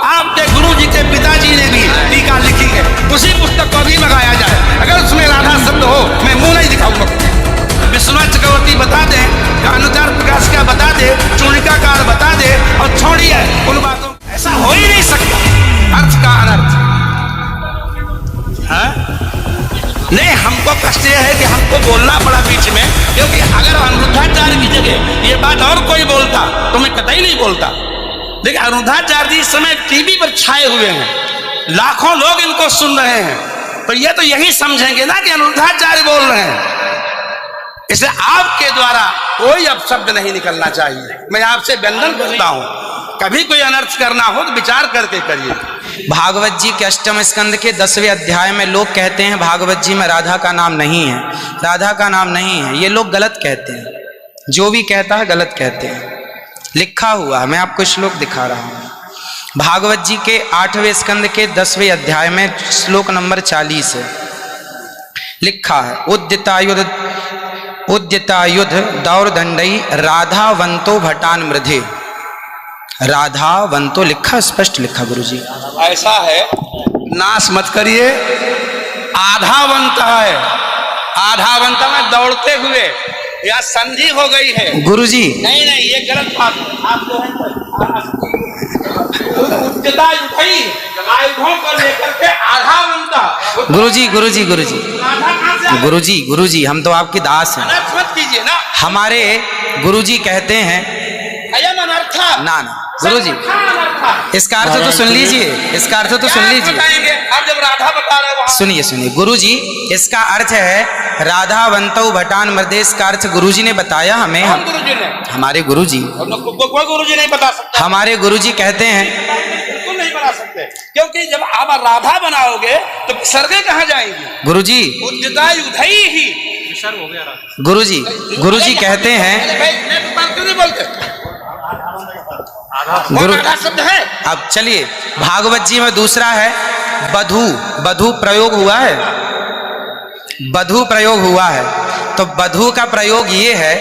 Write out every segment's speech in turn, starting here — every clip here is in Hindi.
आपके गुरु जी के पिताजी ने भी टीका लिखी है, उसी पुस्तक को भी मंगाया जाए। अगर उसमें राधा शब्द हो मैं मुंह नहीं दिखाऊंगा। विश्वनाथ चक्रवर्ती बता दे, अनुचार प्रकाश का बता दे, चूणिकाकार बता दे, और छोड़िए उन बातों। ऐसा हो ही नहीं सकता, अर्थ का अनर्थ है। नहीं, हमको कष्ट यह है कि हमको बोलना पड़ा बीच में, क्योंकि अगर अनिरुद्धाचार्य की जगह ये बात और कोई बोलता तो मैं कतई नहीं बोलता। देखिए, अनिरुद्धाचार्य जी इस समय टीवी पर छाए हुए हैं, लाखों लोग इनको सुन रहे हैं, तो ये तो यही समझेंगे ना कि अनिरुद्धाचार्य बोल रहे हैं। इसलिए आपके द्वारा कोई अपशब्द नहीं निकलना चाहिए। मैं आपसे वंदन करता हूं, कभी कोई अनर्थ करना हो तो विचार करके करिए। भागवत जी के 8वें स्कंद के 10वें अध्याय में लोग कहते हैं भागवत जी में राधा का नाम नहीं है, राधा का नाम नहीं है। ये लोग गलत कहते हैं, जो भी कहता है गलत कहते हैं। लिखा हुआ है, मैं आपको श्लोक दिखा रहा हूँ। भागवत जी के 8वें स्कंद के 10वें अध्याय में श्लोक नंबर 40 है, लिखा है उद्यतायुध दौरदंडई राधावंतो भटान मृधे। राधावंतो लिखा, स्पष्ट लिखा गुरुजी। ऐसा है, नाश मत करिए। आधावंत है, आधावंत में दौड़ते हुए, या संधि हो गई है गुरुजी। नहीं नहीं, ये गलत बात है। आप जो है आयुधों को लेकर के आधावंत। गुरुजी गुरुजी गुरुजी गुरुजी गुरुजी, हम तो आपकी दास हैं। मत कीजिए ना। हमारे गुरुजी कहते हैं ना ना गुरुजी, इसका अर्थ तो सुन लीजिए, इसका अर्थ तो सुन लीजिए। आप जब राधा बता रहे हो, सुनिए सुनिए गुरुजी, इसका अर्थ है राधावंतो भटान मृदेश का अर्थ गुरुजी ने बताया हमें। गुरुजी ने, हमारे गुरुजी, कोई गुरुजी नहीं बता सकता। हमारे गुरुजी कहते हैं बिल्कुल नहीं बना सकते, क्योंकि जब आप राधा बनाओगे तो सर्गे कहाँ जाएंगी? गुरुजी उद्यतायुधई ही हो गया। गुरुजी गुरुजी कहते हैं, क्यों नहीं बोलते? गुरु शब्द है। अब चलिए, भागवत जी में दूसरा है बधू। बधू प्रयोग हुआ है, बधू प्रयोग हुआ है। तो बधू का प्रयोग ये है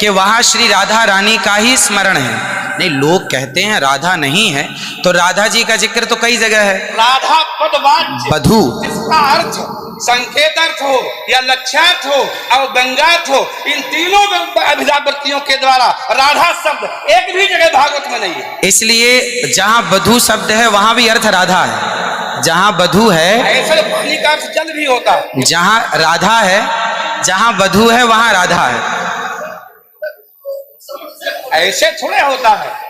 कि वहां श्री राधा रानी का ही स्मरण है। नहीं, लोग कहते हैं राधा नहीं है, तो राधा जी का जिक्र तो कई जगह है। राधा पदवाच्य बधू, जिसका अर्थ संकेत अर्थ हो या लक्ष्यार्थ हो और व्यंग्यार्थ हो, इन तीनों अभिधावृत्तियों के द्वारा राधा शब्द एक भी जगह भागवत में नहीं है। इसलिए जहां बधू शब्द है वहां भी अर्थ राधा है। जहां बधू है, ऐसे पानी का अर्थ जल भी होता है। जहां राधा है, जहां बधू है वहां राधा है। ऐसे थोड़े होता है।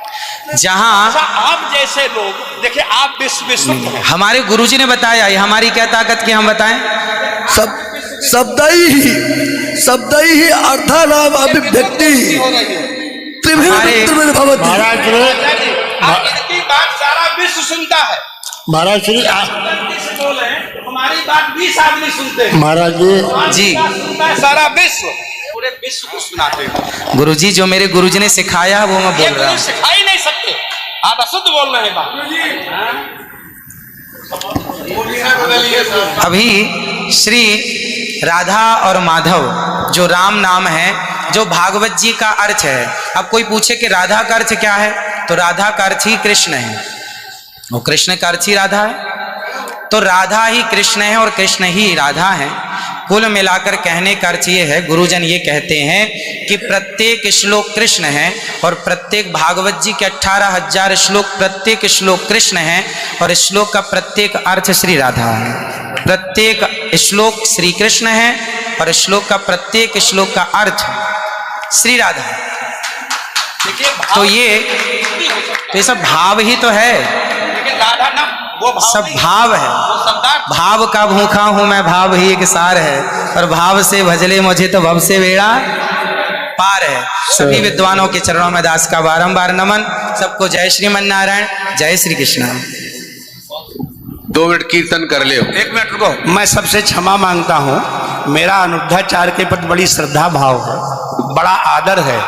जहां आप जैसे लोग देखिए, आप विश्व हमारे गुरुजी ने बताया, ये हमारी क्या ताकत की हम बताएं? शब्द ही अर्थानाम अभिव्यक्ति इनकी बात सारा विश्व सुनता है। महाराज श्री बोले हमारी बात 20 आदमी सुनते हैं। महाराज जी, सारा विश्व, पूरे विश्व को सुनाते हैं। गुरुजी जो मेरे गुरुजी ने सिखाया वो मैं बोल रहा हूँ। सिखा ही नहीं सकते, आप अशुद्ध बोल रहे हैं। अभी श्री राधा और माधव जो राम नाम है, जो भागवत जी का अर्थ है। अब कोई पूछे कि राधा का अर्थ क्या है, तो राधा का अर्थ ही कृष्ण है, वो कृष्ण का अर्थ ही राधा है। तो राधा ही कृष्ण है और कृष्ण ही राधा है। कुल मिलाकर कहने का अर्थ ये है, गुरुजन ये कहते हैं कि प्रत्येक श्लोक कृष्ण है और प्रत्येक भागवत जी के 18,000 श्लोक, प्रत्येक श्लोक कृष्ण है और श्लोक का प्रत्येक अर्थ श्री राधा है। प्रत्येक श्लोक श्री कृष्ण है और श्लोक का प्रत्येक श्लोक का अर्थ श्री राधा है। तो ये सब भाव ही तो है, राधा ना वो भाव सब भाव है। भाव का भूखा हूं मैं, भाव ही एक सार है, और भाव से भजले मुझे तो भव से बेड़ा पार है। सभी विद्वानों के चरणों में दास का बारंबार नमन। सबको जय श्रीमन नारायण, जय श्री कृष्ण। 2 मिनट कीर्तन कर ले। 1 मिनट रुको, मैं सबसे क्षमा मांगता हूँ। मेरा अनिरुद्धाचार्य के प्रति बड़ी श्रद्धा भाव है, बड़ा आदर है,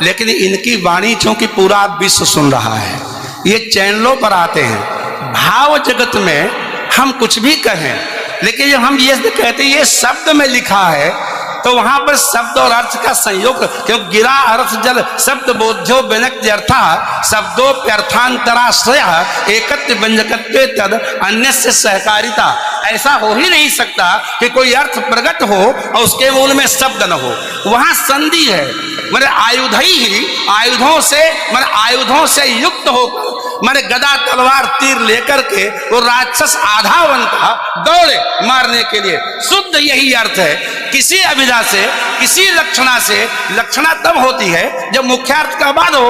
लेकिन इनकी वाणी चूंकि पूरा विश्व सुन रहा है, ये चैनलों पर आते हैं। भाव जगत में हम कुछ भी कहें, लेकिन जब हम ये कहते हैं ये शब्द में लिखा है, तो वहां पर शब्द और अर्थ का संयोग, क्योंकि गिरा अर्थ जल शब्द बोध्यो व्यनक्ति अर्था शब्दोप्यर्थांतराश्रय एकत्व व्यंजकत्वे तद अन्य से सहकारिता। ऐसा हो ही नहीं सकता कि कोई अर्थ प्रकट हो और उसके मूल में शब्द न हो। वहां संधि है, मेरे आयुधों से युक्त होकर मारे गदा तलवार तीर लेकर के वो राक्षस आधा बनता दौड़े मारने के लिए। शुद्ध यही अर्थ है। किसी अभिधा से, किसी लक्षणा से, लक्षणा तब होती है जब मुख्यार्थ का बाद हो।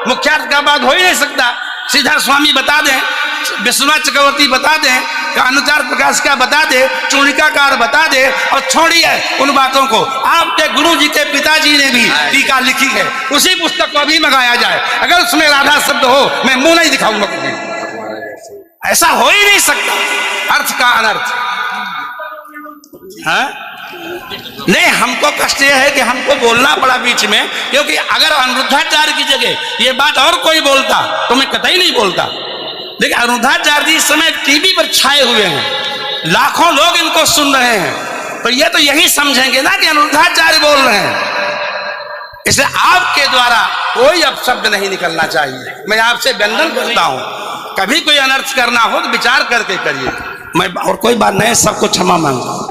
मुख्यार्थ का बाद हो ही नहीं सकता। श्रीधर स्वामी बता दें, विश्वनाथ चक्रवर्ती बता दें, अनुचार प्रकाश का बता दे, चूड़िकाकार बता दे, और छोड़िए उन बातों को। आपके गुरु जी के पिताजी ने भी टीका लिखी है, उसी पुस्तक को अभी मंगाया जाए। अगर उसमें राधा शब्द हो, मैं मुंह नहीं दिखाऊंगा कभी। ऐसा हो ही नहीं सकता अर्थ का अनर्थ। हाँ? नहीं, हमको कष्ट यह है कि हमको बोलना पड़ा बीच में, क्योंकि अगर अनिरुद्धाचार्य की जगह ये बात और कोई बोलता तो मैं कतई नहीं बोलता। देखिए, अनिरुद्धाचार्य जी इस समय टीवी पर छाए हुए हैं, लाखों लोग इनको सुन रहे हैं, तो ये तो यही समझेंगे ना कि अनिरुद्धाचार्य बोल रहे हैं। इसलिए आपके द्वारा कोई अपशब्द नहीं निकलना चाहिए। मैं आपसे वंदन करता हूं, कभी कोई अनर्थ करना हो तो विचार करके करिए। मैं और कोई बात नहीं, सबको क्षमा मांगता हूं।